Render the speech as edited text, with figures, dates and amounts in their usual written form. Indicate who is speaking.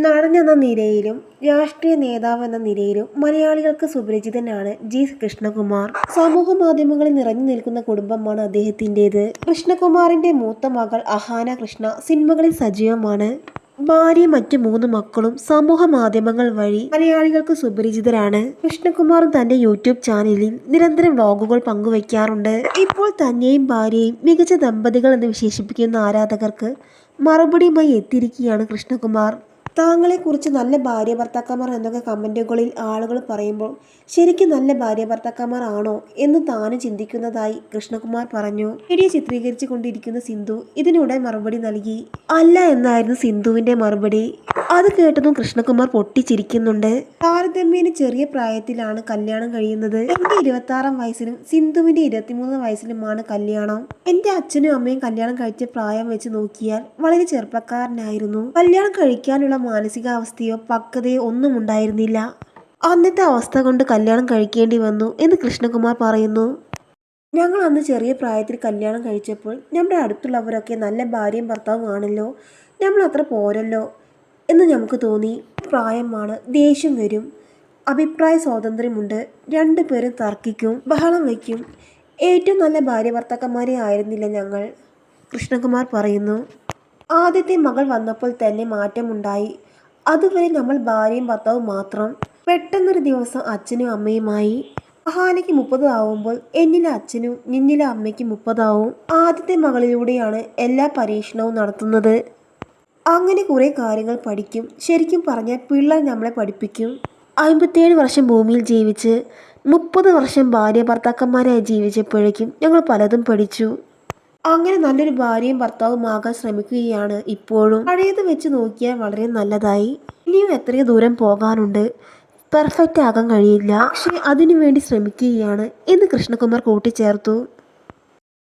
Speaker 1: നടനെന്ന നിലയിലും രാഷ്ട്രീയ നേതാവെന്ന നിലയിലും മലയാളികൾക്ക് സുപരിചിതനാണ് ജി കൃഷ്ണകുമാർ. സമൂഹ മാധ്യമങ്ങളിൽ നിറഞ്ഞു നിൽക്കുന്ന കുടുംബമാണ് അദ്ദേഹത്തിൻ്റെത്. കൃഷ്ണകുമാറിന്റെ മൂത്ത മകൾ അഹാന കൃഷ്ണ സിനിമകളിൽ സജീവമാണ്. ഭാര്യയും മറ്റു 3 മക്കളും സമൂഹ മാധ്യമങ്ങൾ വഴി മലയാളികൾക്ക് സുപരിചിതരാണ്. കൃഷ്ണകുമാറും തന്റെ യൂട്യൂബ് ചാനലിൽ നിരന്തരം വ്ലോഗുകൾ പങ്കുവയ്ക്കാറുണ്ട്. ഇപ്പോൾ തന്നെയും ഭാര്യയും മികച്ച ദമ്പതികൾ എന്ന് വിശേഷിപ്പിക്കുന്ന ആരാധകർക്ക് മറുപടിയുമായി എത്തിയിരിക്കുകയാണ് കൃഷ്ണകുമാർ. താങ്കളെക്കുറിച്ച് നല്ല ഭാര്യ ഭർത്താക്കന്മാർ എന്നൊക്കെ കമന്റുകളിൽ ആളുകൾ പറയുമ്പോൾ ശരിക്കും നല്ല ഭാര്യ ഭർത്താക്കന്മാർ ആണോ എന്ന് താനും ചിന്തിക്കുന്നതായി കൃഷ്ണകുമാർ പറഞ്ഞു. വീഡിയോ ചിത്രീകരിച്ചു കൊണ്ടിരിക്കുന്ന സിന്ധു ഇതിനൂടെ മറുപടി നൽകി. അല്ല എന്നായിരുന്നു സിന്ധുവിന്റെ മറുപടി. അത് കേട്ടതും കൃഷ്ണകുമാർ പൊട്ടിച്ചിരിക്കുന്നുണ്ട്. താരതമ്യേന ചെറിയ പ്രായത്തിലാണ് കല്യാണം കഴിയുന്നത്. എന്റെ 26-ാം വയസ്സിലും സിന്ധുവിന്റെ 23 വയസ്സിലുമാണ് കല്യാണം. എന്റെ അച്ഛനും അമ്മയും കല്യാണം കഴിച്ച പ്രായം വെച്ച് നോക്കിയാൽ വളരെ ചെറുപ്പക്കാരനായിരുന്നു. കല്യാണം കഴിക്കാനുള്ള മാനസികാവസ്ഥയോ പക്വതയോ ഒന്നും ഉണ്ടായിരുന്നില്ല. അന്നത്തെ അവസ്ഥ കൊണ്ട് കല്യാണം കഴിക്കേണ്ടി വന്നു എന്ന് കൃഷ്ണകുമാർ പറയുന്നു. ഞങ്ങൾ അന്ന് ചെറിയ പ്രായത്തിൽ കല്യാണം കഴിച്ചപ്പോൾ നമ്മുടെ അടുത്തുള്ളവരൊക്കെ നല്ല ഭാര്യയും ഭർത്താവും ആണല്ലോ, നമ്മൾ അത്ര പോരല്ലോ എന്ന് നമുക്ക് തോന്നി. പ്രായമാണ്, ദേഷ്യം വരും, അഭിപ്രായ സ്വാതന്ത്ര്യമുണ്ട്, രണ്ടുപേരും തർക്കിക്കും, ബഹളം വയ്ക്കും. ഏറ്റവും നല്ല ഭാര്യ ഭർത്താക്കന്മാരെ ആയിരുന്നില്ല ഞങ്ങൾ, കൃഷ്ണകുമാർ പറയുന്നു. ആദ്യത്തെ മകൾ വന്നപ്പോൾ തന്നെ മാറ്റമുണ്ടായി. അതുവരെ നമ്മൾ ഭാര്യയും ഭർത്താവും മാത്രം. പെട്ടെന്നൊരു ദിവസം അച്ഛനും അമ്മയുമായി. അഹാനയ്ക്ക് 30 ആവുമ്പോൾ എന്നിലെ അച്ഛനും നിന്നിലെ അമ്മയ്ക്ക് 30 ആവും. ആദ്യത്തെ മകളിലൂടെയാണ് എല്ലാ പരീക്ഷണവും നടത്തുന്നത്. അങ്ങനെ കുറേ കാര്യങ്ങൾ പഠിക്കും. ശരിക്കും പറഞ്ഞാൽ പിള്ളേർ നമ്മളെ പഠിപ്പിക്കും. 57 വർഷം ഭൂമിയിൽ ജീവിച്ച് 30 വർഷം ഭാര്യ ഭർത്താക്കന്മാരായി ജീവിച്ചപ്പോഴേക്കും ഞങ്ങൾ പലതും പഠിച്ചു. അങ്ങനെ നല്ലൊരു ഭാര്യയും ഭർത്താവും ആകാൻ ശ്രമിക്കുകയാണ് ഇപ്പോഴും. പഴയത് വെച്ച് നോക്കിയാൽ വളരെ നല്ലതായി. ഇനിയും എത്രയോ ദൂരം പോകാനുണ്ട്. പെർഫെക്റ്റ് ആകാൻ കഴിയില്ല, പക്ഷേ അതിനു വേണ്ടി ശ്രമിക്കുകയാണ് എന്ന് കൃഷ്ണകുമാർ കൂട്ടിച്ചേർത്തു.